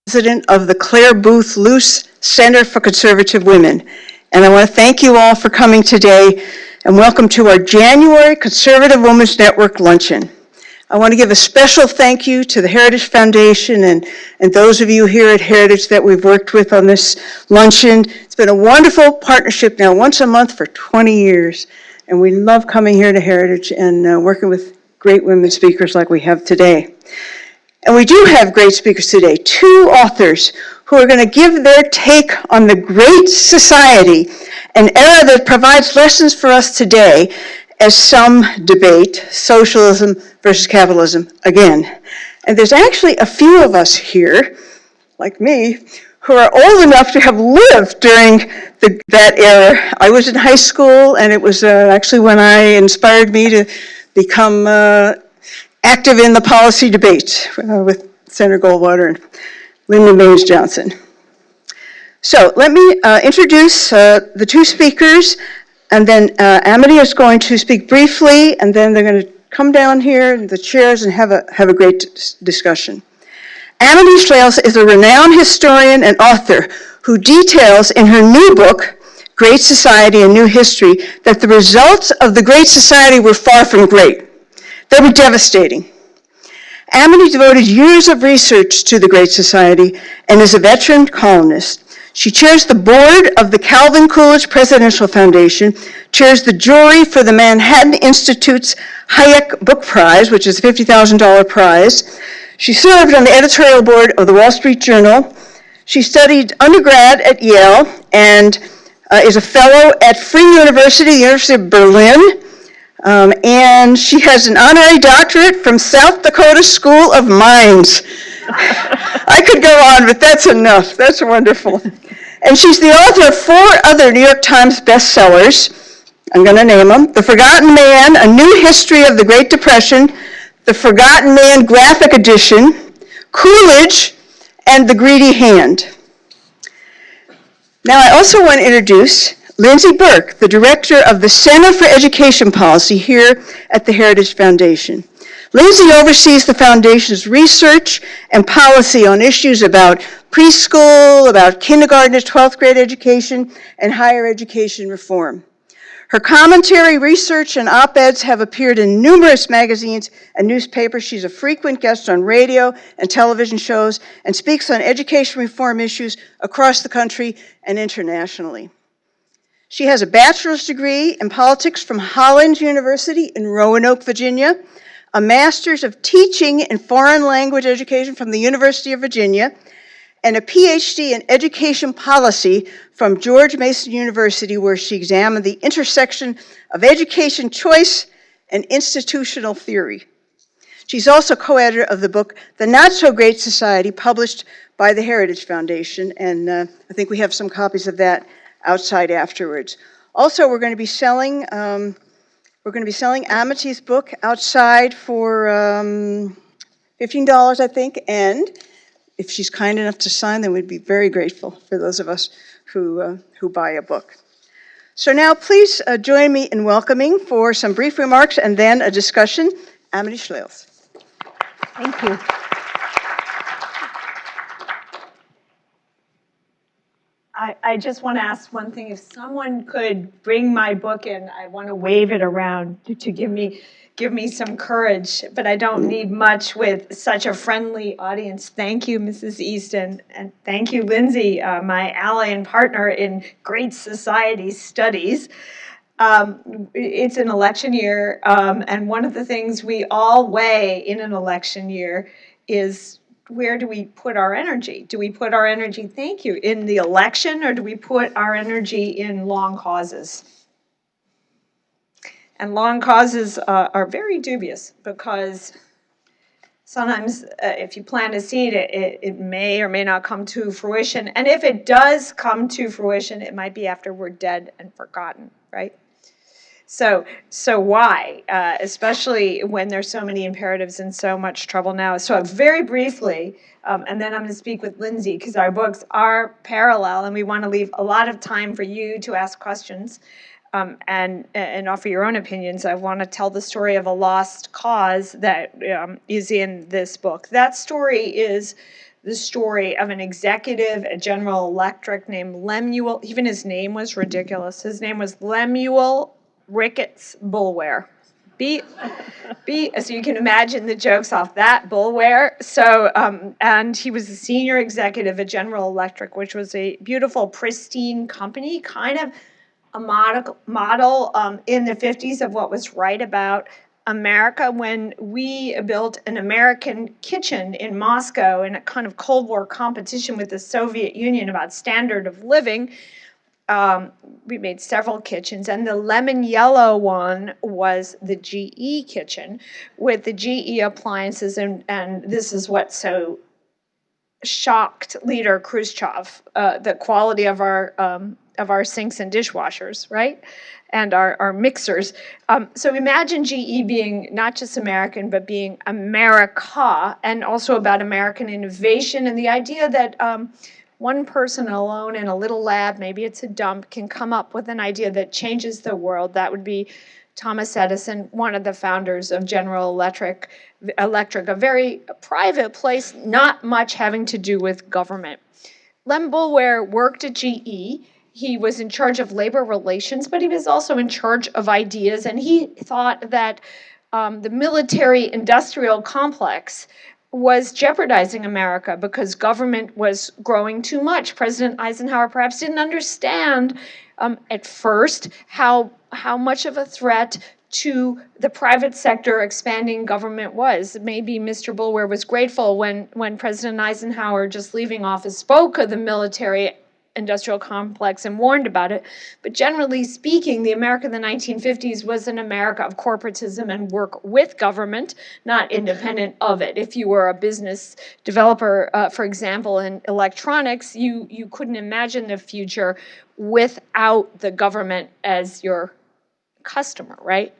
President of the Claire Booth Luce Center for Conservative Women. And I want to thank you all for coming today and welcome to our January Conservative Women's Network Luncheon. I want to give a special thank you to the Heritage Foundation and those of you here at Heritage that we've worked with on this luncheon. It's been a wonderful partnership now once a month for 20 years. And we love coming here to Heritage and working with great women speakers like we have today. And we do have great speakers today, two authors who are going to give their take on the Great Society, an era that provides lessons for us today as some debate socialism versus capitalism again. And there's actually a few of us here, like me, who are old enough to have lived during that era. I was in high school, and it was actually when I inspired me to become active in the policy debates with Senator Goldwater and Lyndon Johnson. So let me introduce the two speakers, and then Amity is going to speak briefly, and then they're going to come down here in the chairs and have a great discussion. Amity Shlaes is a renowned historian and author who details in her new book, Great Society and New History, that the results of the Great Society were far from great. They were devastating. Amity devoted years of research to the Great Society and is a veteran columnist. She chairs the board of the Calvin Coolidge Presidential Foundation, chairs the jury for the Manhattan Institute's Hayek Book Prize, which is a $50,000 prize. She served on the editorial board of the Wall Street Journal. She studied undergrad at Yale and is a fellow at Free University, the University of Berlin. And she has an honorary doctorate from South Dakota School of Mines. I could go on, but that's enough. That's wonderful. And she's the author of 4 other New York Times bestsellers. I'm going to name them. The Forgotten Man, A New History of the Great Depression, The Forgotten Man Graphic Edition, Coolidge, and The Greedy Hand. Now, I also want to introduce Lindsey Burke, the director of the Center for Education Policy here at the Heritage Foundation. Lindsey oversees the foundation's research and policy on issues about preschool, about kindergarten to 12th grade education, and higher education reform. Her commentary, research, and op-eds have appeared in numerous magazines and newspapers. She's a frequent guest on radio and television shows and speaks on education reform issues across the country and internationally. She has a bachelor's degree in politics from Hollins University in Roanoke, Virginia, a master's of teaching in foreign language education from the University of Virginia, and a PhD in education policy from George Mason University, where she examined the intersection of education choice and institutional theory. She's also co-editor of the book, The Not So Great Society, published by the Heritage Foundation, and I think we have some copies of that outside afterwards. Also, we're going to be selling Amity's book outside for $15, I think, and if she's kind enough to sign, then we'd be very grateful for those of us who buy a book. So now, please join me in welcoming for some brief remarks and then a discussion, Amity Shlaes. Thank you. I just want to ask one thing. If someone could bring my book in, I want to wave it around to give me some courage, but I don't need much with such a friendly audience. Thank you, Mrs. Easton, and thank you, Lindsey, my ally and partner in Great Society Studies. It's an election year, and one of the things we all weigh in an election year is, where do we put our energy? Do we put our energy, thank you, in the election, or do we put our energy in long causes? And long causes are very dubious, because sometimes if you plant a seed, it may or may not come to fruition. And if it does come to fruition, it might be after we're dead and forgotten, right? So why, especially when there's so many imperatives and so much trouble now? So very briefly, and then I'm going to speak with Lindsey, because our books are parallel, and we want to leave a lot of time for you to ask questions and offer your own opinions. I want to tell the story of a lost cause that is in this book. That story is the story of an executive at General Electric named Lemuel. Even his name was ridiculous. His name was Lemuel Ricketts Boulware. So you can imagine the jokes off that, Boulware. So, and he was a senior executive at General Electric, which was a beautiful, pristine company, kind of a model in the 50s of what was right about America. When we built an American kitchen in Moscow in a kind of Cold War competition with the Soviet Union about standard of living, we made several kitchens, and the lemon yellow one was the GE kitchen with the GE appliances, and this is what so shocked Leader Khrushchev, the quality of our sinks and dishwashers, right? And our mixers. So imagine GE being not just American, but being America, and also about American innovation, and the idea that one person alone in a little lab, maybe it's a dump, can come up with an idea that changes the world. That would be Thomas Edison, one of the founders of General Electric, a very private place, not much having to do with government. Lem Boulware worked at GE. He was in charge of labor relations, but he was also in charge of ideas, and he thought that the military-industrial complex was jeopardizing America because government was growing too much. President Eisenhower perhaps didn't understand at first how much of a threat to the private sector expanding government was. Maybe Mr. Boulware was grateful when President Eisenhower, just leaving office, spoke of the military industrial complex and warned about it. But generally speaking, the America of the 1950s was an America of corporatism and work with government, not independent of it. If you were a business developer, for example, in electronics, you couldn't imagine the future without the government as your customer, right?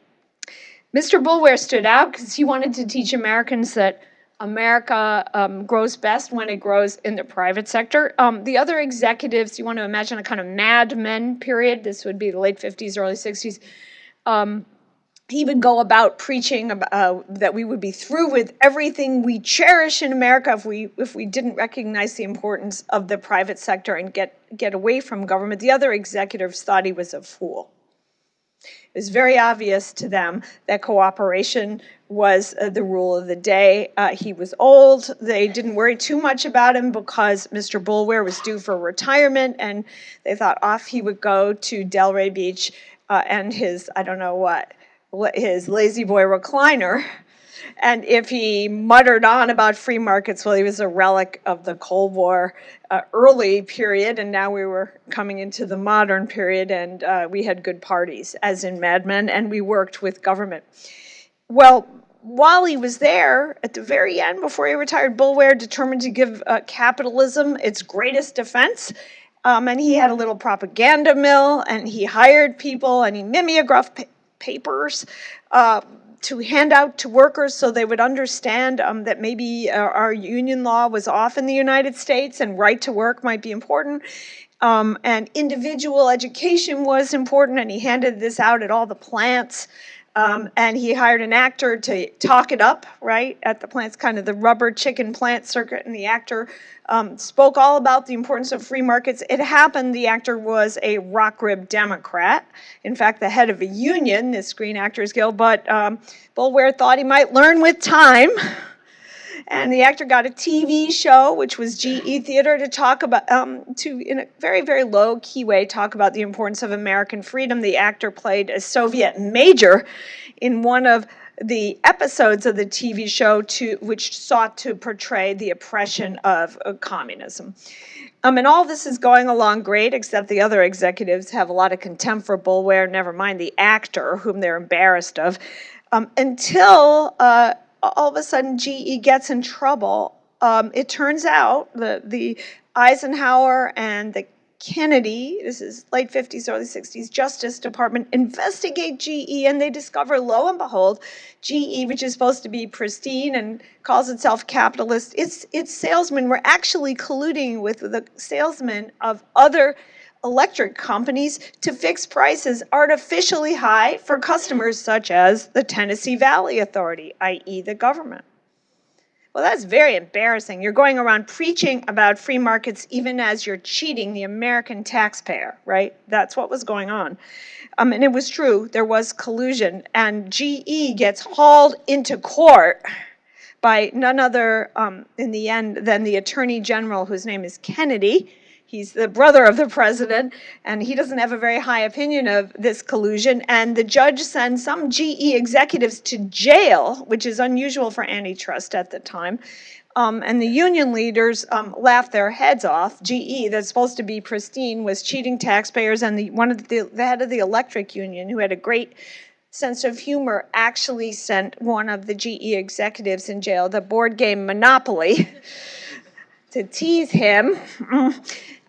Mr. Boulware stood out because he wanted to teach Americans that America grows best when it grows in the private sector. The other executives, you want to imagine a kind of Mad Men period. This would be the late 50s, early 60s. He would go about preaching that we would be through with everything we cherish in America if we didn't recognize the importance of the private sector and get away from government. The other executives thought he was a fool. It was very obvious to them that cooperation was the rule of the day. He was old. They didn't worry too much about him because Mr. Boulware was due for retirement, and they thought off he would go to Delray Beach and his, I don't know what, his lazy boy recliner. And if he muttered on about free markets, well, he was a relic of the Cold War early period, and now we were coming into the modern period, and we had good parties, as in Mad Men, and we worked with government. Well, while he was there, at the very end, before he retired, Boulware determined to give capitalism its greatest defense. And he had a little propaganda mill, and he hired people, and he mimeographed papers to hand out to workers so they would understand that maybe our union law was off in the United States and right to work might be important. And individual education was important, and he handed this out at all the plants. And he hired an actor to talk it up, right, at the plants, kind of the rubber chicken plant circuit, and the actor spoke all about the importance of free markets. It happened the actor was a rock-ribbed Democrat, in fact, the head of a union, the Screen Actors Guild, but Boulware thought he might learn with time. And the actor got a TV show, which was GE Theater, to talk about, in a very, very low-key way, talk about the importance of American freedom. The actor played a Soviet major in one of the episodes of the TV show, which sought to portray the oppression of communism. And all this is going along great, except the other executives have a lot of contempt for Boulware, never mind the actor, whom they're embarrassed of, until all of a sudden GE gets in trouble. It turns out the Eisenhower and the Kennedy, this is late 50s, early 60s, Justice Department investigate GE, and they discover, lo and behold, GE, which is supposed to be pristine and calls itself capitalist, its salesmen were actually colluding with the salesmen of other electric companies to fix prices artificially high for customers such as the Tennessee Valley Authority, i.e. the government. Well, that's very embarrassing. You're going around preaching about free markets even as you're cheating the American taxpayer, right? That's what was going on. And it was true. There was collusion. And GE gets hauled into court by none other, in the end, than the Attorney General, whose name is Kennedy. He's the brother of the president, and he doesn't have a very high opinion of this collusion. And the judge sends some GE executives to jail, which is unusual for antitrust at the time. And the union leaders laughed their heads off. GE, that's supposed to be pristine, was cheating taxpayers, and the head of the electric union, who had a great sense of humor, actually sent one of the GE executives in jail, the board game Monopoly, to tease him.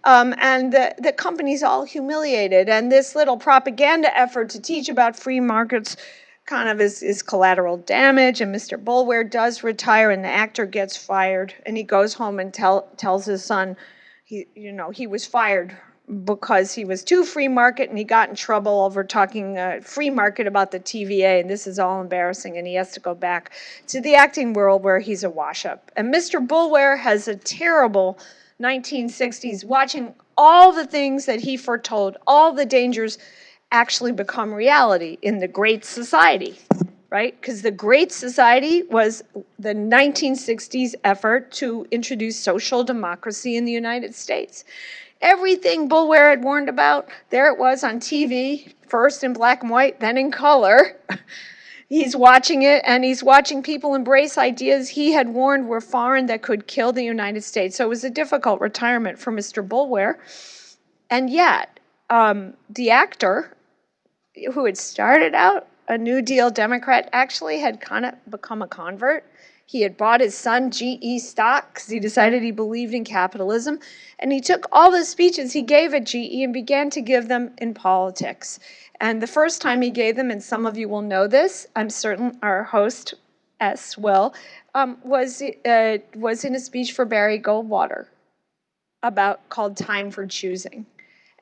And the company's all humiliated. And this little propaganda effort to teach about free markets kind of is collateral damage. And Mr. Boulware does retire, and the actor gets fired. And he goes home and tells his son, he was fired because he was too free market, and he got in trouble over talking free market about the TVA, and this is all embarrassing, and he has to go back to the acting world where he's a wash-up. And Mr. Boulware has a terrible 1960s, watching all the things that he foretold, all the dangers actually become reality in the Great Society, right? Because the Great Society was the 1960s effort to introduce social democracy in the United States. Everything Boulware had warned about, there it was on TV, first in black and white, then in color. He's watching it, and he's watching people embrace ideas he had warned were foreign that could kill the United States. So it was a difficult retirement for Mr. Boulware. And yet, the actor, who had started out a New Deal Democrat, actually had kind of become a convert. He had bought his son GE stock because he decided he believed in capitalism. And he took all the speeches he gave at GE and began to give them in politics. And the first time he gave them, and some of you will know this, I'm certain our host, S. will, was in a speech for Barry Goldwater called Time for Choosing.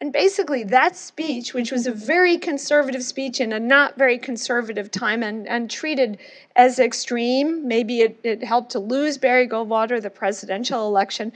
And basically that speech, which was a very conservative speech in a not very conservative time and treated as extreme, maybe it helped to lose Barry Goldwater the presidential election,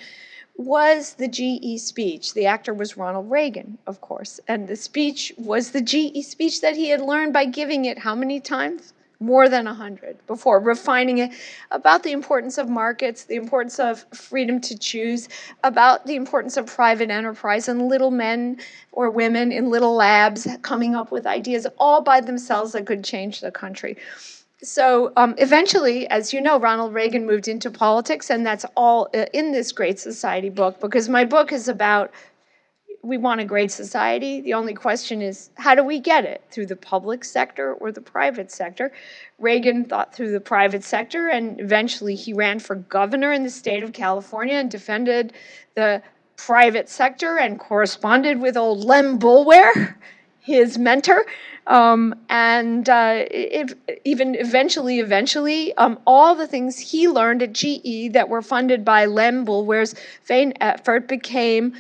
was the GE speech. The actor was Ronald Reagan, of course. And the speech was the GE speech that he had learned by giving it how many times? More than 100 before, refining it about the importance of markets, the importance of freedom to choose, about the importance of private enterprise and little men or women in little labs coming up with ideas all by themselves that could change the country. So eventually, as you know, Ronald Reagan moved into politics, and that's all in this Great Society book, because my book is about we want a great society. The only question is, how do we get it? Through the public sector or the private sector? Reagan thought through the private sector, and eventually he ran for governor in the state of California and defended the private sector and corresponded with old Lem Boulware, his mentor. Even eventually, all the things he learned at GE that were funded by Lem Boulware's vain effort became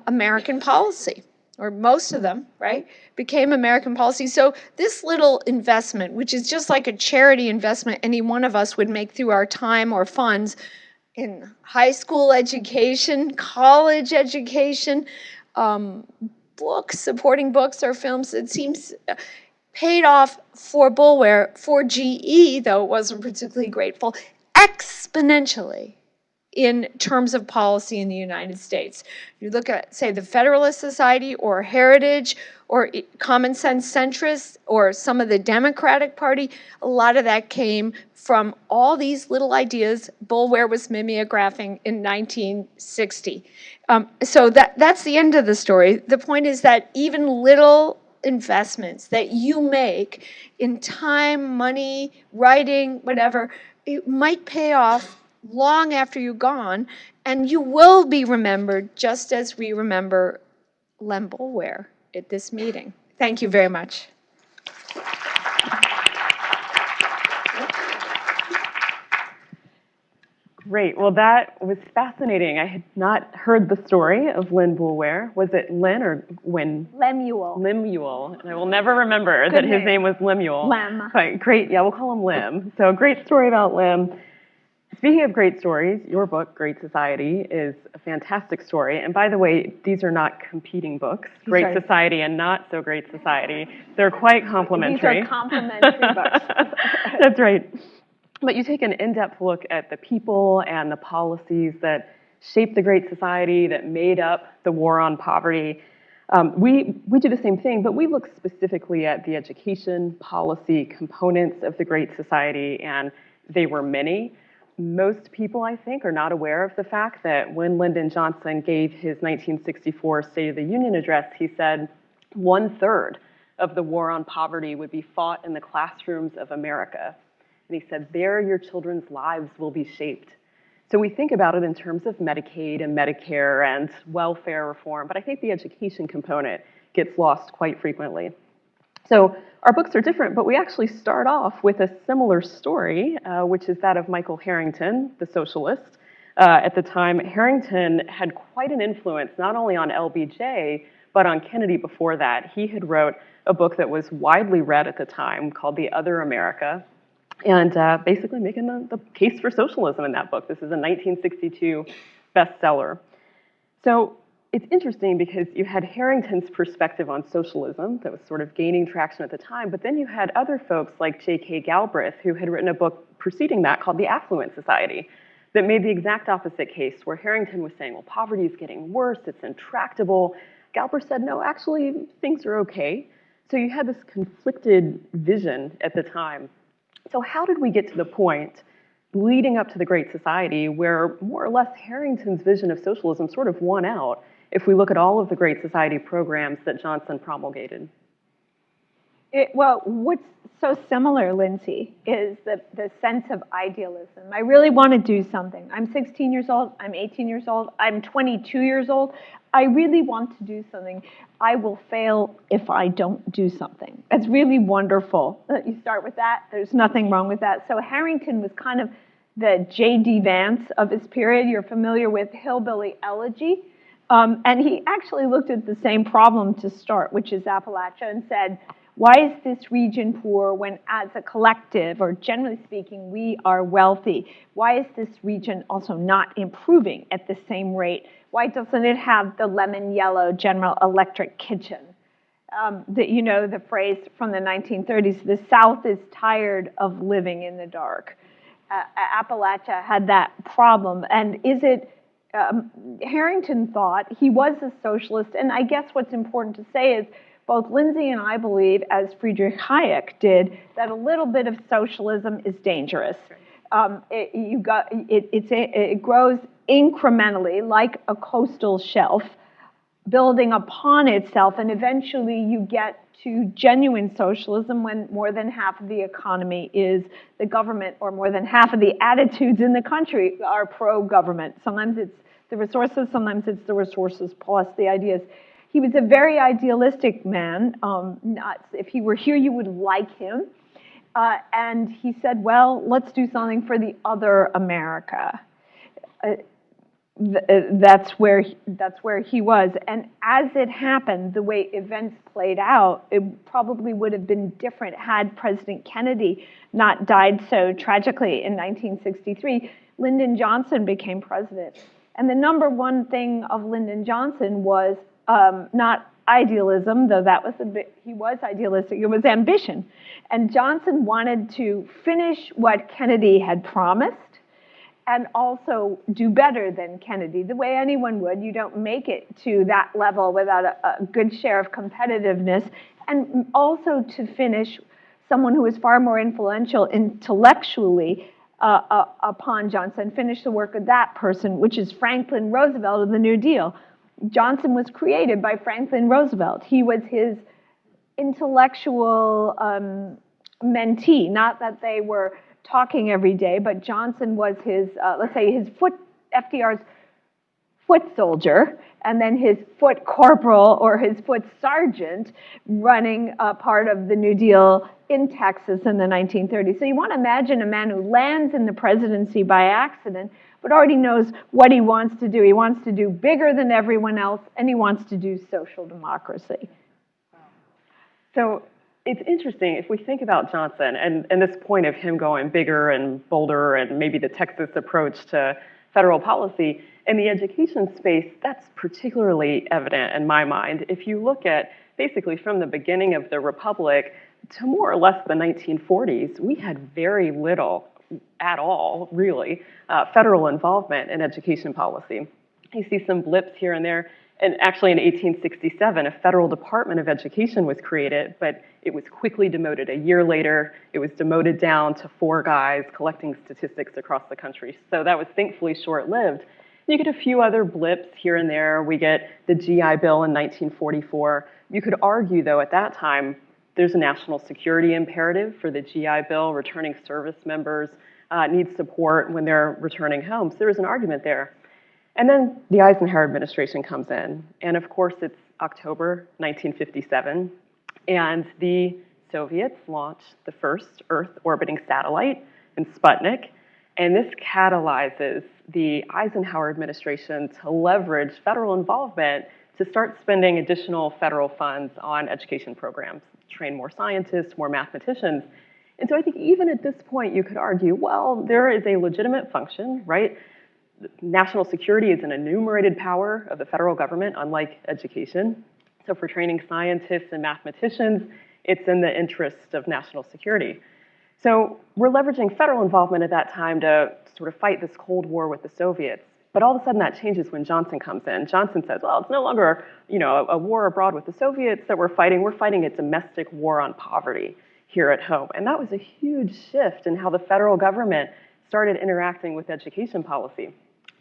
American policy, or most of them, right, became American policy. So this little investment, which is just like a charity investment any one of us would make through our time or funds in high school education, college education, books, supporting books or films, it seems paid off for Boulware. For GE, though it wasn't particularly grateful, exponentially in terms of policy in the United States. You look at, say, the Federalist Society or Heritage or Common Sense Centrists or some of the Democratic Party, a lot of that came from all these little ideas Boulware was mimeographing in 1960. So that's the end of the story. The point is that even little investments that you make in time, money, writing, whatever, it might pay off long after you're gone, and you will be remembered just as we remember Lem Boulware at this meeting. Thank you very much. Great. Well, that was fascinating. I had not heard the story of Lynn Boulware. Was it Lynn or Wynn? Lemuel. Lemuel. And I will never remember that his name was Lemuel. Lem. Right. Great. Yeah, we'll call him Lem. So great story about Lem. Speaking of great stories, your book, Great Society, is a fantastic story. And by the way, these are not competing books, Great right. Society and Not So Great Society. They're quite complementary. These are complementary books. That's right. But you take an in-depth look at the people and the policies that shaped the Great Society, that made up the war on poverty. We do the same thing, but we look specifically at the education policy components of the Great Society, and they were many. Most people, I think, are not aware of the fact that when Lyndon Johnson gave his 1964 State of the Union address, he said 1/3 of the war on poverty would be fought in the classrooms of America. And he said, there your children's lives will be shaped. So we think about it in terms of Medicaid and Medicare and welfare reform, but I think the education component gets lost quite frequently. So our books are different, but we actually start off with a similar story, which is that of Michael Harrington, the socialist. At the time, Harrington had quite an influence, not only on LBJ, but on Kennedy before that. He had wrote a book that was widely read at the time called The Other America, and basically making the case for socialism in that book. This is a 1962 bestseller. So it's interesting because you had Harrington's perspective on socialism that was sort of gaining traction at the time, but then you had other folks like J.K. Galbraith, who had written a book preceding that called The Affluent Society, that made the exact opposite case, where Harrington was saying, well, poverty is getting worse, it's intractable. Galbraith said, no, actually, things are okay. So you had this conflicted vision at the time. So how did we get to the point leading up to the Great Society where more or less Harrington's vision of socialism sort of won out if we look at all of the Great Society programs that Johnson promulgated? Well, what's so similar, Lindsey, is the sense of idealism. I really want to do something. I'm 16 years old, I'm 18 years old, I'm 22 years old. I really want to do something. I will fail if I don't do something. It's really wonderful that you start with that. There's nothing wrong with that. So Harrington was kind of the J.D. Vance of his period. You're familiar with Hillbilly Elegy. And he actually looked at the same problem to start, which is Appalachia, and said, why is this region poor when as a collective, or generally speaking, we are wealthy? Why is this region also not improving at the same rate? Why doesn't it have the lemon yellow General Electric kitchen? The phrase from the 1930s, the South is tired of living in the dark. Appalachia had that problem. And Harrington thought he was a socialist, and I guess what's important to say is both Lindsey and I believe, as Friedrich Hayek did, that a little bit of socialism is dangerous. It grows incrementally like a coastal shelf, building upon itself, and eventually you get to genuine socialism when more than half of the economy is the government, or more than half of the attitudes in the country are pro-government. Sometimes it's the resources, sometimes it's the resources plus the ideas. He was a very idealistic man. If he were here, you would like him. And he said, well, let's do something for the other America. That's where he was. And as it happened, the way events played out, it probably would have been different had President Kennedy not died so tragically in 1963. Lyndon Johnson became president. And the number one thing of Lyndon Johnson was not idealism, though he was idealistic, it was ambition. And Johnson wanted to finish what Kennedy had promised and also do better than Kennedy, the way anyone would. You don't make it to that level without a good share of competitiveness. And also to finish someone who was far more influential intellectually upon Johnson, finish the work of that person, which is Franklin Roosevelt of the New Deal. Johnson was created by Franklin Roosevelt. He was his intellectual mentee, not that they were talking every day, but Johnson was his, let's say, FDR's foot soldier, and then his foot corporal or his foot sergeant running part of the New Deal in Texas in the 1930s. So you want to imagine a man who lands in the presidency by accident, but already knows what he wants to do. He wants to do bigger than everyone else, and he wants to do social democracy. So it's interesting if we think about Johnson and this point of him going bigger and bolder and maybe the Texas approach to federal policy. In the education space, that's particularly evident in my mind. If you look at basically from the beginning of the Republic to more or less the 1940s, we had very little at all, really, federal involvement in education policy. You see some blips here and there. And actually in 1867, a federal Department of Education was created, but it was quickly demoted. A year later, it was demoted down to 4 guys collecting statistics across the country. So that was thankfully short-lived. You get a few other blips here and there. We get the GI Bill in 1944. You could argue, though, at that time, there's a national security imperative for the GI Bill. Returning service members need support when they're returning home. So there was an argument there. And then the Eisenhower administration comes in, and of course it's October 1957, and the Soviets launch the first Earth-orbiting satellite in Sputnik, and this catalyzes the Eisenhower administration to leverage federal involvement to start spending additional federal funds on education programs, train more scientists, more mathematicians. And so I think even at this point you could argue, well, there is a legitimate function, right? National security is an enumerated power of the federal government, unlike education. So for training scientists and mathematicians, it's in the interest of national security. So we're leveraging federal involvement at that time to sort of fight this Cold War with the Soviets. But all of a sudden that changes when Johnson comes in. Johnson says, well, it's no longer a war abroad with the Soviets that we're fighting a domestic war on poverty here at home. And that was a huge shift in how the federal government started interacting with education policy.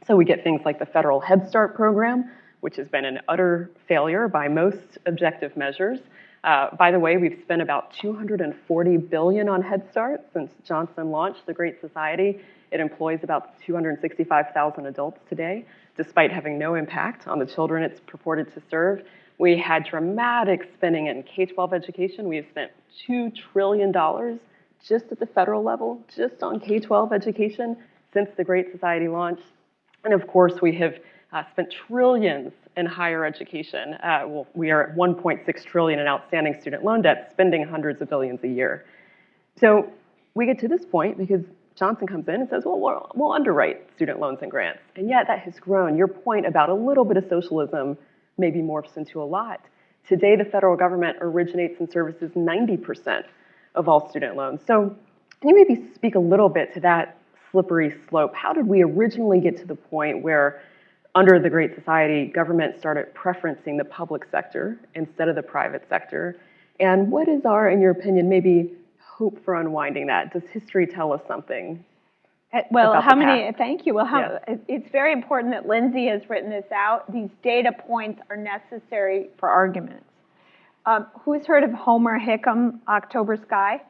So we get things like the federal Head Start program, which has been an utter failure by most objective measures. By the way, we've spent about $240 billion on Head Start since Johnson launched the Great Society. It employs about 265,000 adults today, despite having no impact on the children it's purported to serve. We had dramatic spending in K-12 education. We have spent $2 trillion just at the federal level, just on K-12 education since the Great Society launched. And of course, we have spent trillions in higher education. We are at 1.6 trillion in outstanding student loan debt, spending hundreds of billions a year. So we get to this point because Johnson comes in and says, well, we'll underwrite student loans and grants. And yet that has grown. Your point about a little bit of socialism maybe morphs into a lot. Today, the federal government originates and services 90% of all student loans. So can you maybe speak a little bit to that slippery slope? How did we originally get to the point where, under the Great Society, government started preferencing the public sector instead of the private sector? And what is our, in your opinion, maybe hope for unwinding that? Does history tell us something? Well, thank you. Well, it's very important that Lindsey has written this out. These data points are necessary for arguments. Who's heard of Homer Hickam, October Sky?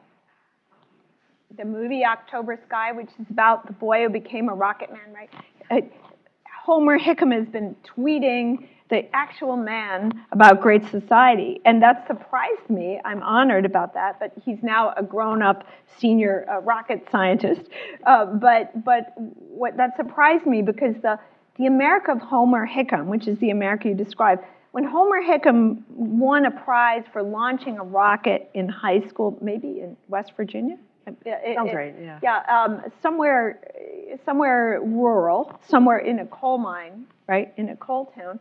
The movie October Sky, which is about the boy who became a rocket man, right? Homer Hickam has been tweeting the actual man about Great Society, and that surprised me. I'm honored about that, but he's now a grown-up senior rocket scientist. But what that surprised me because the America of Homer Hickam, which is the America you described, when Homer Hickam won a prize for launching a rocket in high school, maybe in West Virginia. Sounds right, yeah. Yeah, somewhere rural, somewhere in a coal mine, right, in a coal town,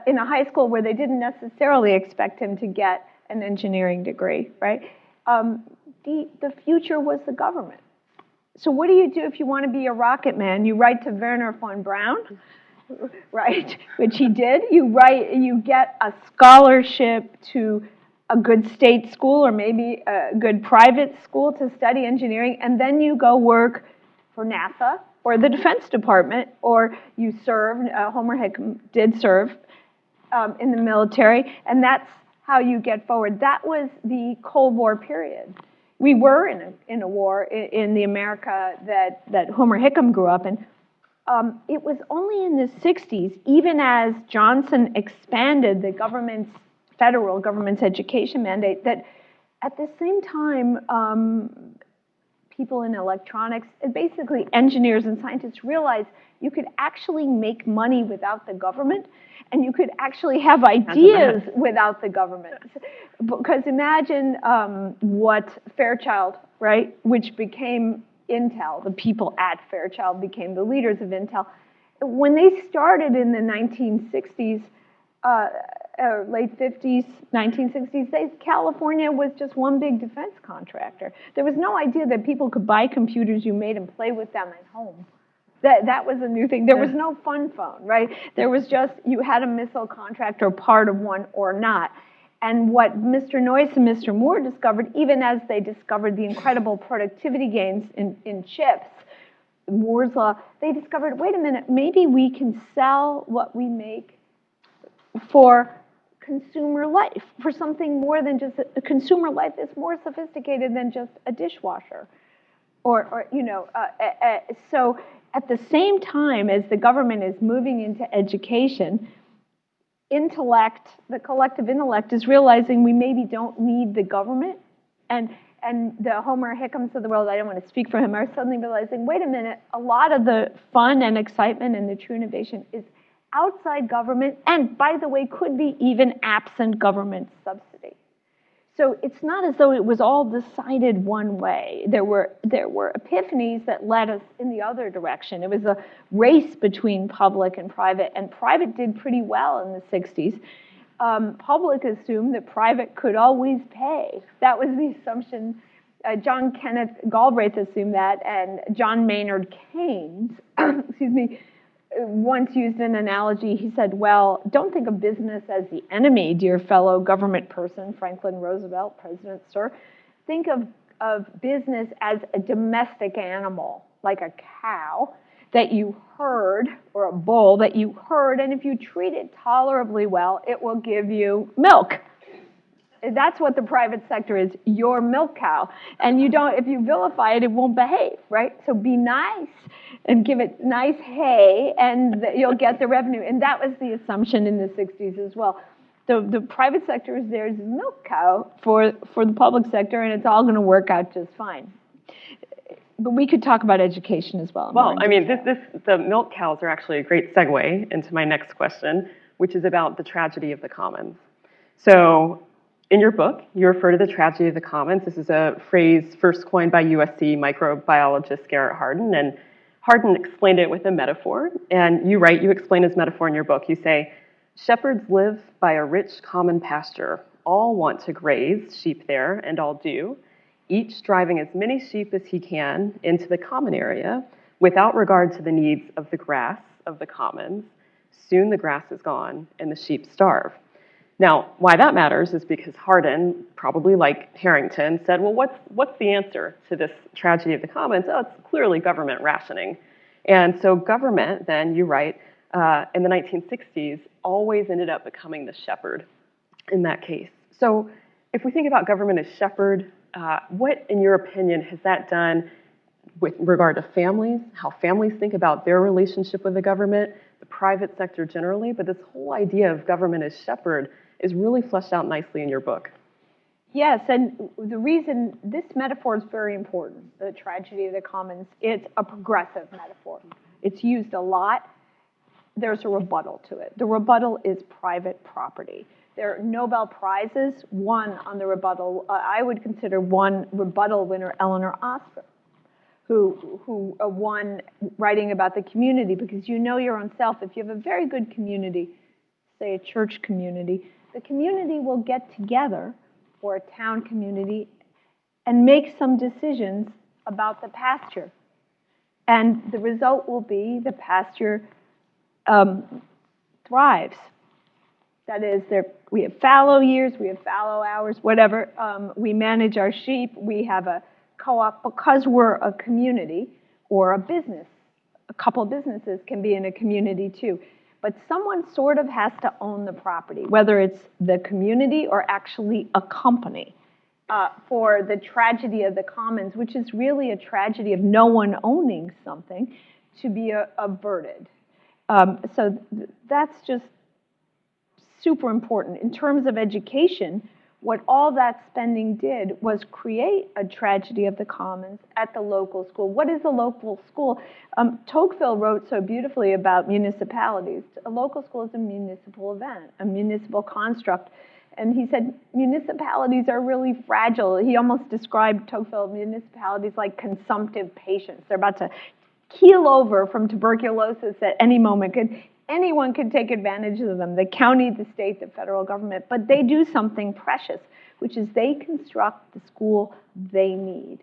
in a high school where they didn't necessarily expect him to get an engineering degree, right? The future was the government. So what do you do if you want to be a rocket man? You write to Wernher von Braun, right, which he did. You get a scholarship to a good state school or maybe a good private school to study engineering, and then you go work for NASA or the Defense Department, or you serve, Homer Hickam did serve in the military, and that's how you get forward. That was the Cold War period. We were in a war in the America that Homer Hickam grew up in. It was only in the 60s, even as Johnson expanded the federal government's education mandate, that at the same time, people in electronics, and basically engineers and scientists realized you could actually make money without the government, and you could actually have ideas without the government. Because imagine what Fairchild, right, which became Intel, the people at Fairchild became the leaders of Intel. When they started in the 1960s, late 50s, 1960s, California was just one big defense contractor. There was no idea that people could buy computers you made and play with them at home. That was a new thing. There was no fun phone, right? There was just, you had a missile contract or part of one or not. And what Mr. Noyce and Mr. Moore discovered, even as they discovered the incredible productivity gains in chips, Moore's law, they discovered, wait a minute, maybe we can sell what we make for consumer life, for something more than just a consumer life is more sophisticated than just a dishwasher. So at the same time as the government is moving into education, intellect, the collective intellect is realizing we maybe don't need the government. And the Homer Hickhams of the world, I don't want to speak for him, are suddenly realizing, wait a minute, a lot of the fun and excitement and the true innovation is outside government, and by the way, could be even absent government subsidy. So it's not as though it was all decided one way. There were epiphanies that led us in the other direction. It was a race between public and private did pretty well in the 60s. Public assumed that private could always pay. That was the assumption. John Kenneth Galbraith assumed that, and John Maynard Keynes, excuse me, once used an analogy. He said, well, don't think of business as the enemy, dear fellow government person, Franklin Roosevelt, President, sir. Think of business as a domestic animal, like a cow that you herd, or a bull that you herd, and if you treat it tolerably well, it will give you milk. That's what the private sector is, your milk cow. And you don't, if you vilify it, it won't behave, right? So be nice and give it nice hay, and you'll get the revenue. And that was the assumption in the 60s as well. The private sector is there as a milk cow for the public sector, and it's all going to work out just fine. But we could talk about education as well. Well, I mean, the milk cows are actually a great segue into my next question, which is about the tragedy of the commons. So in your book, you refer to the tragedy of the commons. This is a phrase first coined by USC microbiologist Garrett Hardin, and Hardin explained it with a metaphor. And you explain his metaphor in your book. You say, shepherds live by a rich common pasture. All want to graze sheep there, and all do, each driving as many sheep as he can into the common area without regard to the needs of the grass of the commons. Soon the grass is gone and the sheep starve. Now, why that matters is because Hardin, probably like Harrington, said, well, what's the answer to this tragedy of the commons? Oh, it's clearly government rationing. And so government, then, you write, in the 1960s, always ended up becoming the shepherd in that case. So if we think about government as shepherd, what, in your opinion, has that done with regard to families, how families think about their relationship with the government, the private sector generally, but this whole idea of government as shepherd is really fleshed out nicely in your book. Yes, and the reason this metaphor is very important, the tragedy of the commons, it's a progressive metaphor. It's used a lot. There's a rebuttal to it. The rebuttal is private property. There are Nobel Prizes won on the rebuttal. I would consider one rebuttal winner Eleanor Ostrom, who won writing about the community, because you know your own self. If you have a very good community, say a church community, the community will get together, or a town community, and make some decisions about the pasture. And the result will be the pasture thrives. That is, we have fallow years, we have fallow hours, whatever. We manage our sheep. We have a co-op because we're a community or a business. A couple of businesses can be in a community too. But someone sort of has to own the property, whether it's the community or actually a company, for the tragedy of the commons, which is really a tragedy of no one owning something, to be averted. So that's just super important. In terms of education, What all that spending did was create a tragedy of the commons at the local school. What is a local school? Tocqueville wrote so beautifully about municipalities. A local school is a municipal event, a municipal construct. And he said municipalities are really fragile. He almost described Tocqueville municipalities like consumptive patients. They're about to keel over from tuberculosis at any moment. Anyone could take advantage of them, the county, the state, the federal government, but they do something precious, which is they construct the school they need.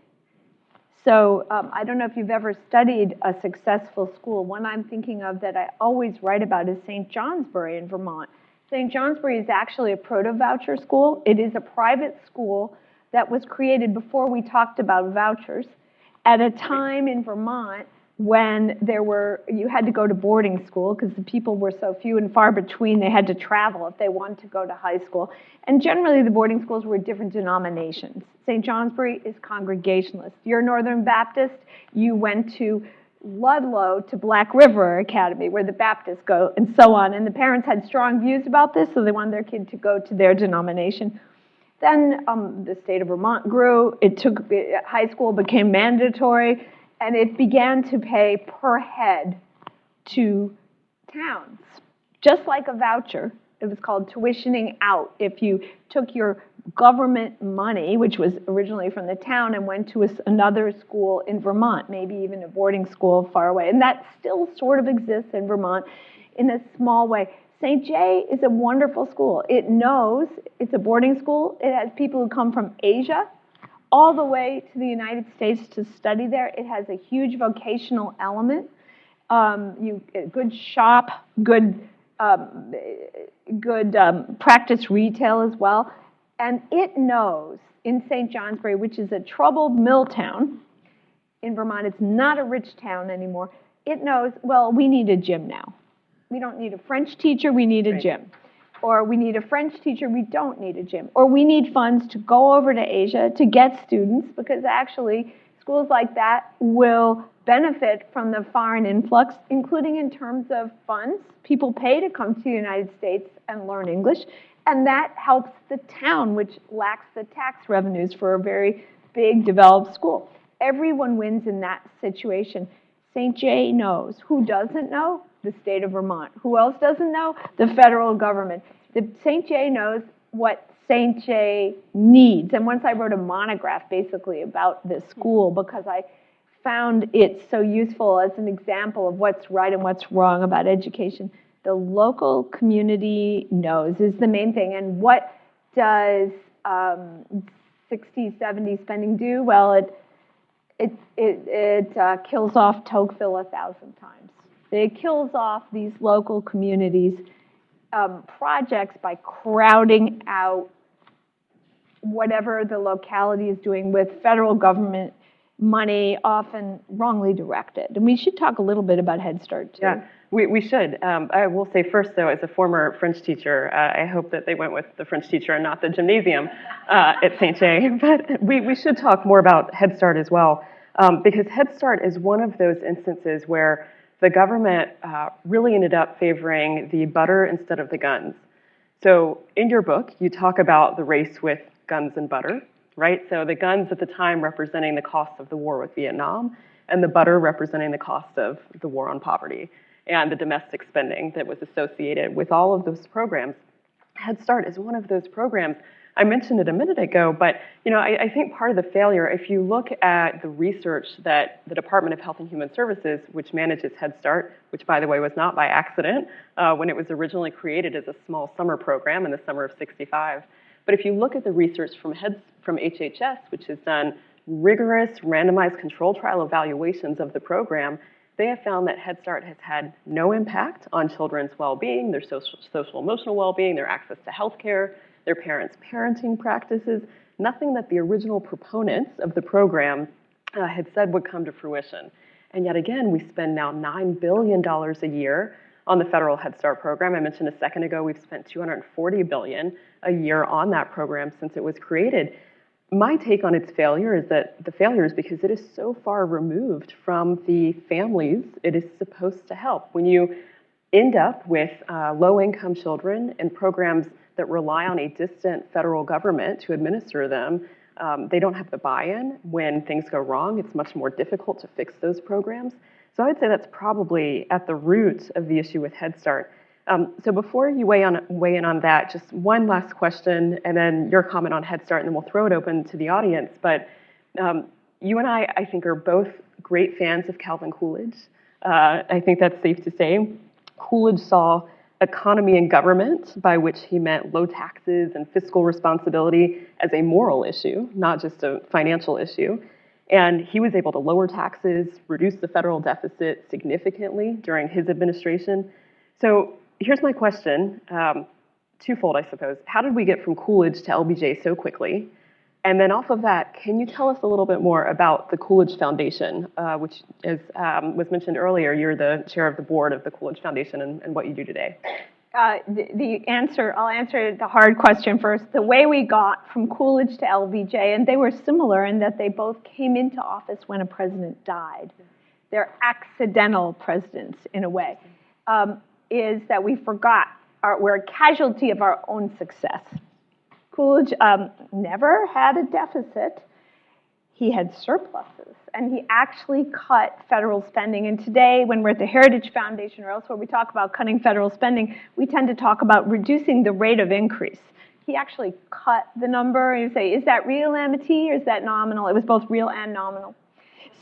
So I don't know if you've ever studied a successful school. One I'm thinking of that I always write about is St. Johnsbury in Vermont. St. Johnsbury is actually a proto-voucher school. It is a private school that was created before we talked about vouchers at a time in Vermont when you had to go to boarding school because the people were so few and far between. They had to travel if they wanted to go to high school. And generally, the boarding schools were different denominations. St. Johnsbury is Congregationalist. You're Northern Baptist, you went to Ludlow to Black River Academy, where the Baptists go, and so on. And the parents had strong views about this, so they wanted their kid to go to their denomination. Then the state of Vermont grew. High school became mandatory, and it began to pay per head to towns, just like a voucher. It was called tuitioning out. If you took your government money, which was originally from the town, and went to another school in Vermont, maybe even a boarding school far away. And that still sort of exists in Vermont in a small way. St. J is a wonderful school. It knows it's a boarding school. It has people who come from Asia all the way to the United States to study there. It has a huge vocational element. Good shop, good practice retail as well. And it knows in St. Johnsbury, which is a troubled mill town in Vermont, it's not a rich town anymore. It knows, well, we need a gym now. We don't need a French teacher, we need a gym. Or we need a French teacher, we don't need a gym. Or we need funds to go over to Asia to get students, because actually schools like that will benefit from the foreign influx, including in terms of funds. People pay to come to the United States and learn English, and that helps the town, which lacks the tax revenues for a very big developed school. Everyone wins in that situation. St. J knows. Who doesn't know? The state of Vermont. Who else doesn't know? The federal government. The St. J knows what St. J needs. And once I wrote a monograph basically about this school because I found it so useful as an example of what's right and what's wrong about education. The local community knows is the main thing. And what does 60s, 70s spending do? Well, it kills off Tocqueville 1,000 times. It kills off these local communities' projects by crowding out whatever the locality is doing with federal government money, often wrongly directed. And we should talk a little bit about Head Start, too. Yeah, we should. I will say first, though, as a former French teacher, I hope that they went with the French teacher and not the gymnasium at St. J. But we should talk more about Head Start as well, because Head Start is one of those instances where the government really ended up favoring the butter instead of the guns. So in your book, you talk about the race with guns and butter, right? So the guns at the time representing the cost of the war with Vietnam, and the butter representing the cost of the war on poverty and the domestic spending that was associated with all of those programs. Head Start is one of those programs. I mentioned it a minute ago, but I think part of the failure, if you look at the research that the Department of Health and Human Services, which manages Head Start, which by the way was not by accident when it was originally created as a small summer program in the summer of '65. But if you look at the research from HHS, which has done rigorous randomized control trial evaluations of the program, they have found that Head Start has had no impact on children's well-being, their social emotional well-being, their access to health care, their parents' parenting practices, nothing that the original proponents of the program had said would come to fruition. And yet again, we spend now $9 billion a year on the federal Head Start program. I mentioned a second ago, we've spent $240 billion a year on that program since it was created. My take on its failure is that the failure is because it is so far removed from the families it is supposed to help. end up with low-income children and programs that rely on a distant federal government to administer them. They don't have the buy-in when things go wrong. It's much more difficult to fix those programs. So I would say that's probably at the root of the issue with Head Start. So before you weigh in on that, just one last question, and then your comment on Head Start, and then we'll throw it open to the audience. But you and I think, are both great fans of Calvin Coolidge. I think that's safe to say. Coolidge saw economy and government, by which he meant low taxes and fiscal responsibility, as a moral issue, not just a financial issue. And he was able to lower taxes, reduce the federal deficit significantly during his administration. So here's my question, twofold, I suppose. How did we get from Coolidge to LBJ so quickly? And then off of that, can you tell us a little bit more about the Coolidge Foundation, which, as was mentioned earlier, you're the chair of the board of the Coolidge Foundation, and what you do today? I'll answer the hard question first. The way we got from Coolidge to LBJ, and they were similar in that they both came into office when a president died. They're accidental presidents in a way, is that we forgot, we're a casualty of our own success. Coolidge never had a deficit. He had surpluses, and he actually cut federal spending. And today, when we're at the Heritage Foundation or elsewhere, we talk about cutting federal spending, we tend to talk about reducing the rate of increase. He actually cut the number, and you say, is that real, Amity, or is that nominal? It was both real and nominal.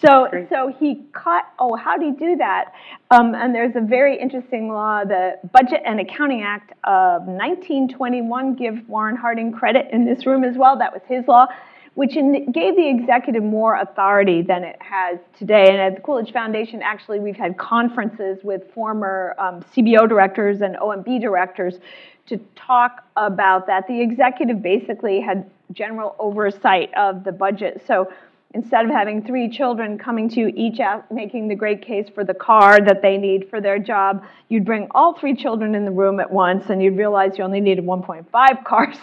So he cut, how do you do that? And there's a very interesting law, the Budget and Accounting Act of 1921, give Warren Harding credit in this room as well, that was his law, which gave the executive more authority than it has today. And at the Coolidge Foundation, actually, we've had conferences with former CBO directors and OMB directors to talk about that. The executive basically had general oversight of the budget. So instead of having 3 children coming to you, each out making the great case for the car that they need for their job, you'd bring all 3 children in the room at once, and you'd realize you only needed 1.5 cars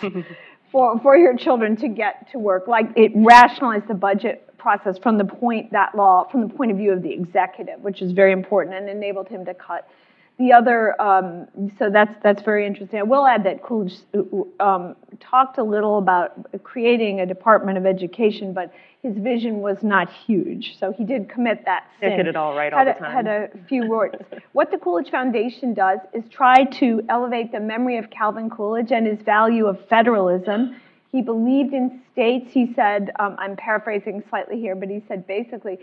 for your children to get to work. Like, it rationalized the budget process from the point of view of the executive, which is very important, and enabled him to cut. The other, so that's very interesting. I will add that Coolidge talked a little about creating a Department of Education, but his vision was not huge. So he did commit that sin. Did it all right all the time. Had a few words. What the Coolidge Foundation does is try to elevate the memory of Calvin Coolidge and his value of federalism. He believed in states. He said, I'm paraphrasing slightly here, but he said basically,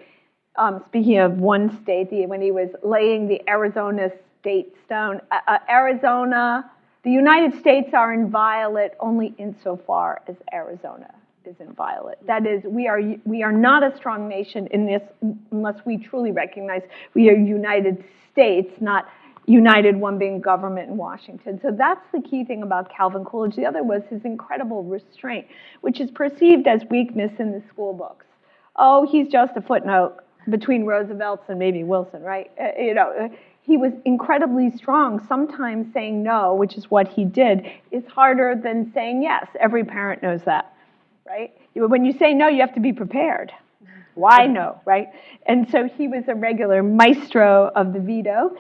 speaking of one state, when he was laying the Arizona state stone, the United States are inviolate only insofar as Arizona is inviolate. That is, we are not a strong nation in this unless we truly recognize we are United States, not united, one being government in Washington. So that's the key thing about Calvin Coolidge. The other was his incredible restraint, which is perceived as weakness in the school books. Oh, he's just a footnote between Roosevelt's and maybe Wilson, right? He was incredibly strong. Sometimes saying no, which is what he did, is harder than saying yes. Every parent knows that, right? When you say no, you have to be prepared. Why no, right? And so he was a regular maestro of the veto,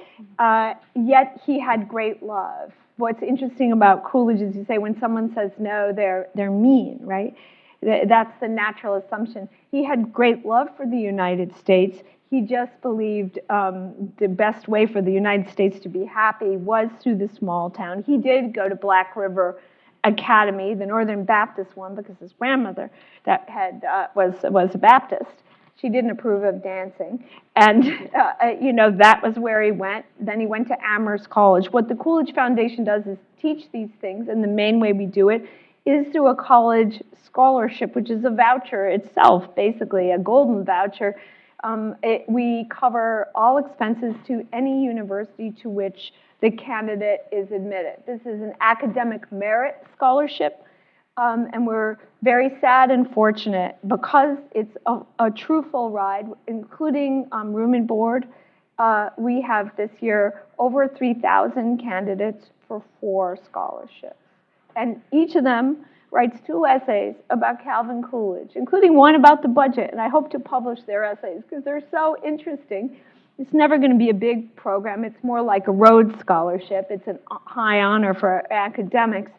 yet he had great love. What's interesting about Coolidge is you say when someone says no, they're mean, right? That's the natural assumption. He had great love for the United States. He just believed the best way for the United States to be happy was through the small town. He did go to Black River Academy, the Northern Baptist one, because his grandmother was a Baptist. She didn't approve of dancing, and that was where he went. Then he went to Amherst College. What the Coolidge Foundation does is teach these things, and the main way we do it is through a college scholarship, which is a voucher itself, basically a golden voucher. We cover all expenses to any university to which the candidate is admitted. This is an academic merit scholarship, and we're very sad and fortunate because it's a true full ride, including room and board. We have this year over 3,000 candidates for 4 scholarships, and each of them writes 2 essays about Calvin Coolidge, including one about the budget, and I hope to publish their essays because they're so interesting. It's never going to be a big program. It's more like a Rhodes Scholarship. It's a high honor for academics.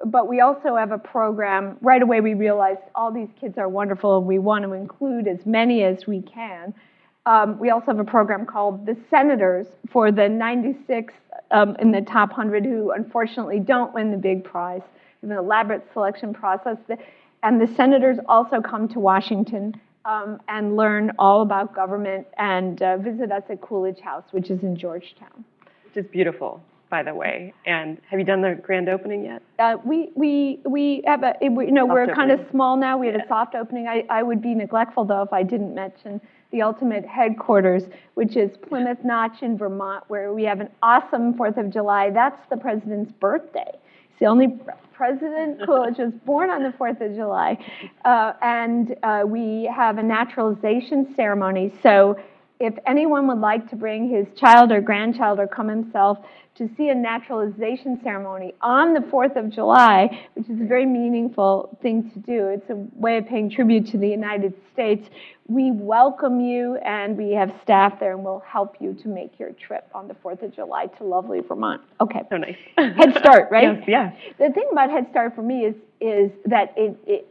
But we also have a program, right away we realized all these kids are wonderful and we want to include as many as we can. We also have a program called the Senators for the 96 in the top 100 who unfortunately don't win the big prize. We have an elaborate selection process. And the Senators also come to Washington and learn all about government and visit us at Coolidge House, which is in Georgetown. Which is beautiful, by the way. And have you done the grand opening yet? We have a, we're kind of opening. small now. We had a soft opening. I would be neglectful, though, if I didn't mention the ultimate headquarters, which is Plymouth Notch in Vermont, where we have an awesome 4th of July. That's the president's birthday. It's the only President Coolidge was born on the 4th of July. And we have a naturalization ceremony. So if anyone would like to bring his child or grandchild or come himself to see a naturalization ceremony on the 4th of July, which is a very meaningful thing to do. It's a way of paying tribute to the United States. We welcome you, and we have staff there, and we'll help you to make your trip on the 4th of July to lovely Vermont. Okay. So nice. Head Start, right? Yes, yeah. The thing about Head Start for me is that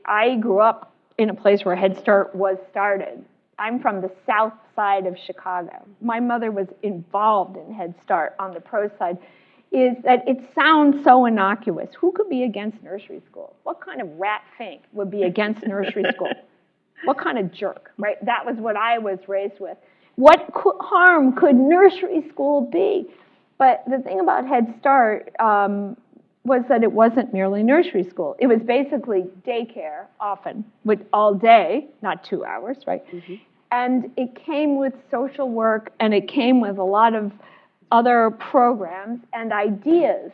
I grew up in a place where Head Start was started. I'm from the south side of Chicago. My mother was involved in Head Start on the pro side. Is that it sounds so innocuous. Who could be against nursery school? What kind of rat fink would be against nursery school? What kind of jerk, right? That was what I was raised with. What harm could nursery school be? But the thing about Head Start was that it wasn't merely nursery school. It was basically daycare, often, with all day, not 2 hours, right? Mm-hmm. And it came with social work, and it came with a lot of other programs and ideas.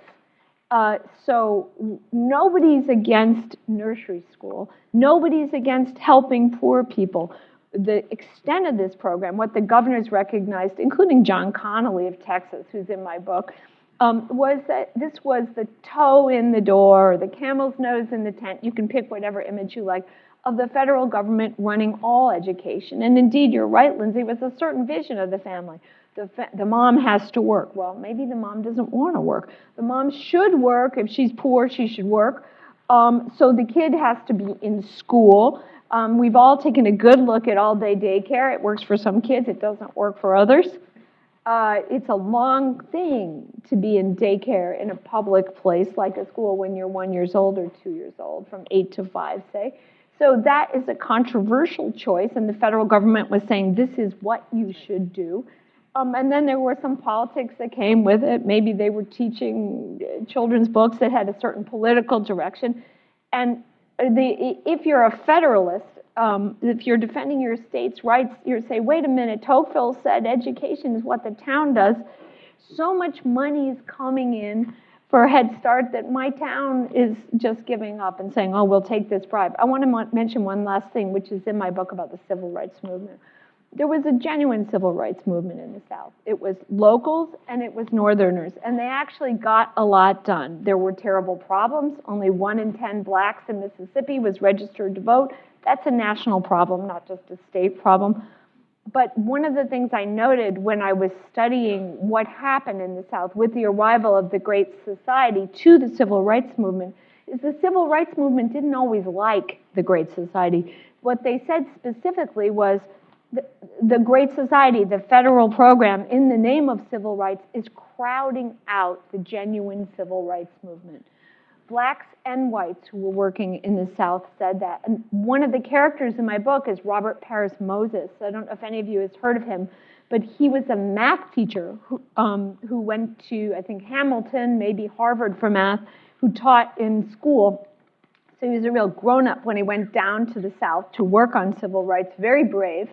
So nobody's against nursery school. Nobody's against helping poor people. The extent of this program, what the governors recognized, including John Connolly of Texas, who's in my book, was that this was the toe in the door, or the camel's nose in the tent, you can pick whatever image you like, of the federal government running all education. And indeed, you're right, Lindsay, with a certain vision of the family. The mom has to work. Well, maybe the mom doesn't want to work. The mom should work. If she's poor, she should work. So the kid has to be in school. We've all taken a good look at all-day daycare. It works for some kids. It doesn't work for others. It's a long thing to be in daycare in a public place like a school when you're 1 year old or 2 years old, from 8 to 5, say. So that is a controversial choice, and the federal government was saying this is what you should do. And then there were some politics that came with it. Maybe they were teaching children's books that had a certain political direction. And if you're a federalist, if you're defending your state's rights, you say, wait a minute, Tocqueville said education is what the town does. So much money is coming in for Head Start that my town is just giving up and saying, oh, we'll take this bribe. I want to mention one last thing, which is in my book about the civil rights movement. There was a genuine civil rights movement in the South. It was locals and it was Northerners, and they actually got a lot done. There were terrible problems. Only 1 in 10 blacks in Mississippi was registered to vote. That's a national problem, not just a state problem. But one of the things I noted when I was studying what happened in the South with the arrival of the Great Society to the civil rights movement is the civil rights movement didn't always like the Great Society. What they said specifically was the Great Society, the federal program, in the name of civil rights, is crowding out the genuine civil rights movement. Blacks and whites who were working in the South said that. And one of the characters in my book is Robert Paris Moses. I don't know if any of you has heard of him, but he was a math teacher who went to, I think, Hamilton, maybe Harvard for math, who taught in school. So he was a real grown-up when he went down to the South to work on civil rights, very brave.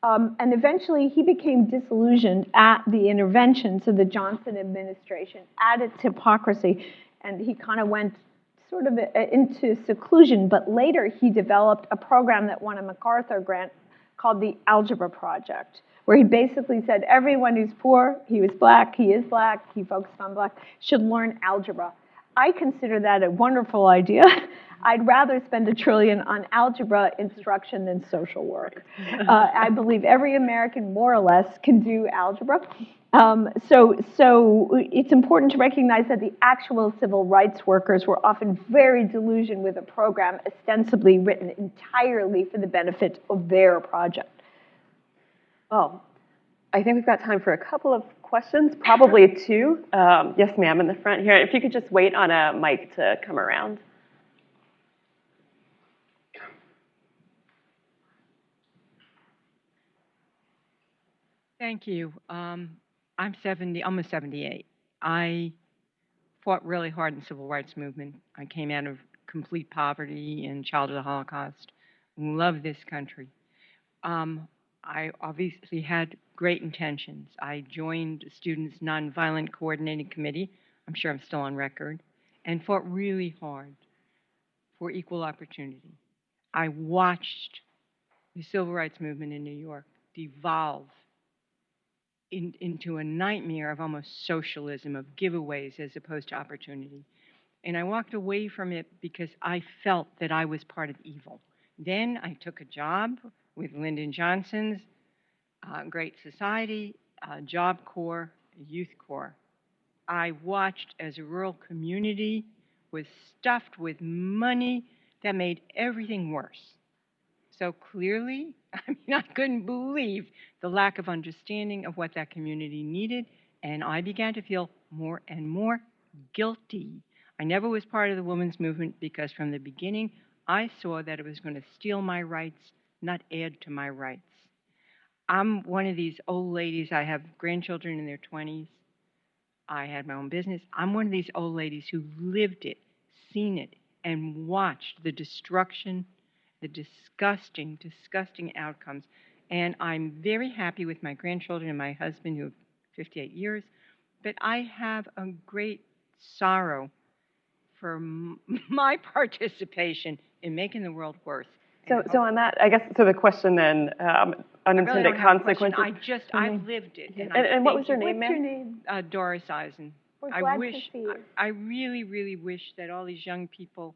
And eventually he became disillusioned at the interventions of the Johnson administration, at its hypocrisy, and he kind of went sort of into seclusion. But later he developed a program that won a MacArthur grant called the Algebra Project, where he basically said everyone who's poor, he was black, he is black, he focused on black, should learn algebra. I consider that a wonderful idea. I'd rather spend $1 trillion on algebra instruction than social work. I believe every American, more or less, can do algebra. So it's important to recognize that the actual civil rights workers were often very disillusioned with a program ostensibly written entirely for the benefit of their project. Well, I think we've got time for a couple of questions, probably two. Yes, ma'am, in the front here. If you could just wait on a mic to come around. Thank you. I'm 70, almost 78. I fought really hard in the civil rights movement. I came out of complete poverty and child of the Holocaust. Love this country. I obviously had great intentions. I joined the Students' Nonviolent Coordinating Committee, I'm sure I'm still on record, and fought really hard for equal opportunity. I watched the civil rights movement in New York devolve into a nightmare of almost socialism, of giveaways as opposed to opportunity. And I walked away from it because I felt that I was part of evil. Then I took a job with Lyndon Johnson's Great Society, Job Corps, Youth Corps. I watched as a rural community was stuffed with money that made everything worse. So clearly, I couldn't believe the lack of understanding of what that community needed, and I began to feel more and more guilty. I never was part of the women's movement because from the beginning, I saw that it was going to steal my rights, not add to my rights. I'm one of these old ladies. I have grandchildren in their 20s. I had my own business. I'm one of these old ladies who lived it, seen it, and watched the destruction, the disgusting, disgusting outcomes. And I'm very happy with my grandchildren and my husband, who have 58 years, but I have a great sorrow for my participation in making the world worse. So on that, I guess, so the question then, unintended consequences. I lived it. And what was your name, What's your ma'am? name? Doris Eisen. We're glad to see you. I really, really wish that all these young people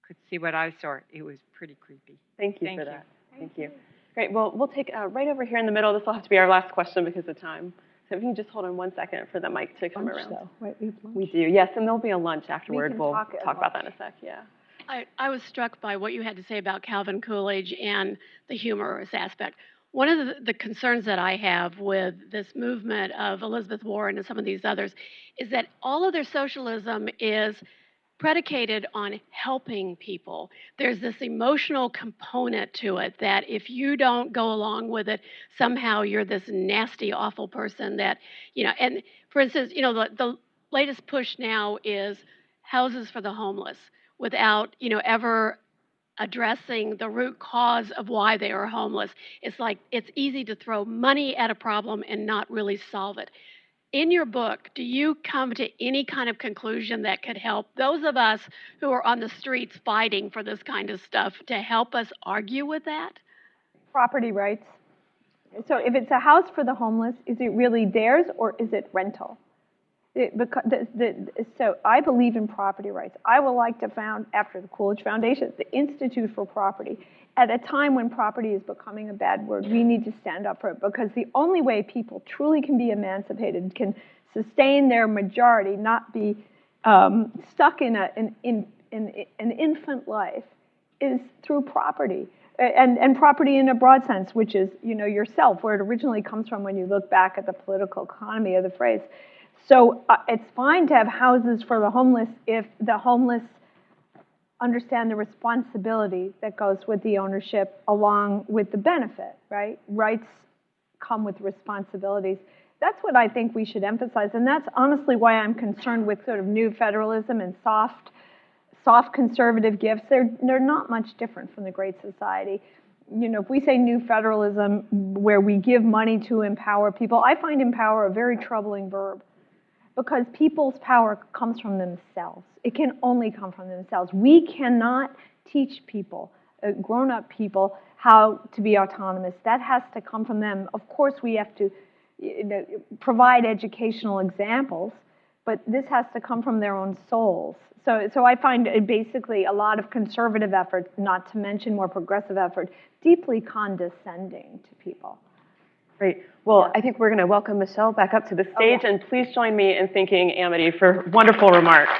could see what I saw. It was pretty creepy. Thank you for that. Thank you. Great. Well, we'll take right over here in the middle. This will have to be our last question because of time. So if you can just hold on 1 second for the mic to come around. Though, right? We do, yes, and there'll be a lunch afterward. We'll talk about that in a sec, yeah. I was struck by what you had to say about Calvin Coolidge and the humorous aspect. One of the concerns that I have with this movement of Elizabeth Warren and some of these others is that all of their socialism is predicated on helping people. There's this emotional component to it that if you don't go along with it, somehow you're this nasty, awful person that, and for instance, the latest push now is houses for the homeless without, ever addressing the root cause of why they are homeless. It's like it's easy to throw money at a problem and not really solve it. In your book, do you come to any kind of conclusion that could help those of us who are on the streets fighting for this kind of stuff to help us argue with that? Property rights. So if it's a house for the homeless, is it really theirs or is it rental? So I believe in property rights. I would like to found, after the Coolidge Foundation, the Institute for Property. At a time when property is becoming a bad word, we need to stand up for it because the only way people truly can be emancipated, can sustain their majority, not be stuck in an infant life, is through property. And property in a broad sense, which is, yourself, where it originally comes from when you look back at the political economy of the phrase. So it's fine to have houses for the homeless if the homeless understand the responsibility that goes with the ownership along with the benefit, right? Rights come with responsibilities. That's what I think we should emphasize, and that's honestly why I'm concerned with sort of new federalism and soft conservative gifts. They're not much different from the Great Society. If we say new federalism where we give money to empower people, I find empower a very troubling verb. Because people's power comes from themselves. It can only come from themselves. We cannot teach people, grown-up people, how to be autonomous. That has to come from them. Of course, we have to provide educational examples, but this has to come from their own souls. So I find it basically a lot of conservative effort, not to mention more progressive effort, deeply condescending to people. Great. Well, I think we're going to welcome Michelle back up to the stage, and please join me in thanking Amity for wonderful remarks.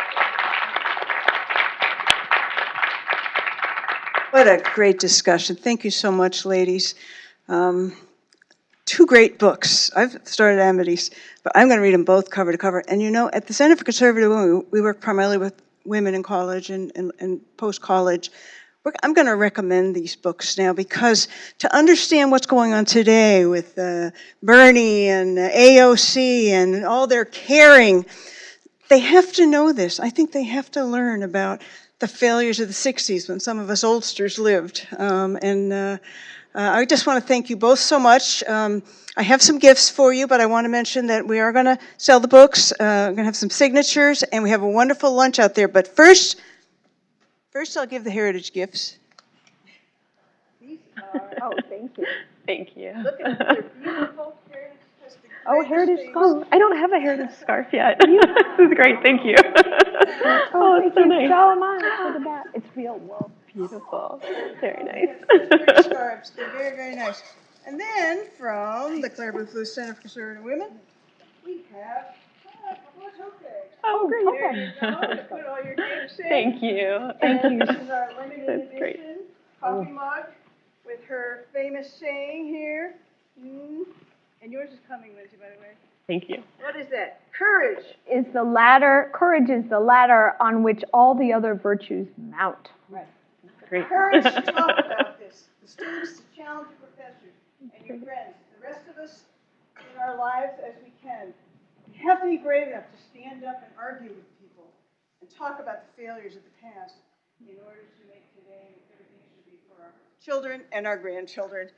What a great discussion. Thank you so much, ladies. Two great books. I've started Amity's, but I'm going to read them both cover to cover. And you know, at the Center for Conservative Women, we work primarily with women in college and post-college. I'm going to recommend these books now because to understand what's going on today with Bernie and AOC and all their caring, they have to know this. I think they have to learn about the failures of the 60s when some of us oldsters lived. I just want to thank you both so much. I have some gifts for you, but I want to mention that we are going to sell the books. We're going to have some signatures, and we have a wonderful lunch out there. But first I'll give the heritage gifts. These are, Oh, thank you. Thank you. look at their beautiful heritage. Oh, heritage scarf. I don't have a heritage scarf yet. This is great. Thank you. Oh, it's so nice. So am I. Look at that. It's real wool. Beautiful. Very nice. Heritage scarves. They're very, very nice. And then from the Claire Booth Lewis Center for Conservative Women, we have a couple of tote bags. Oh, great. There you go. Put all your gifts in. Thank you. Thank you. This is our limited That's edition great. coffee mug with her famous saying here. And yours is coming, Lindsay, by the way. Thank you. What is that? Courage. Is the ladder, courage is the ladder on which all the other virtues mount. Right. Great. Courage to talk about this. The students to challenge the professors and your friends. The rest of us in our lives as we can. We have to be brave enough to stand up and argue with people and talk about the failures of the past in order to make today everything it should be for our children and our grandchildren.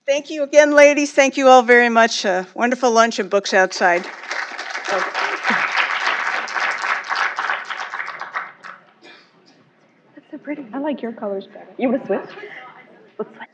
Thank you again, ladies. Thank you all very much. Wonderful lunch and books outside. That's so pretty. I like your colors better. You want to switch? Let's switch.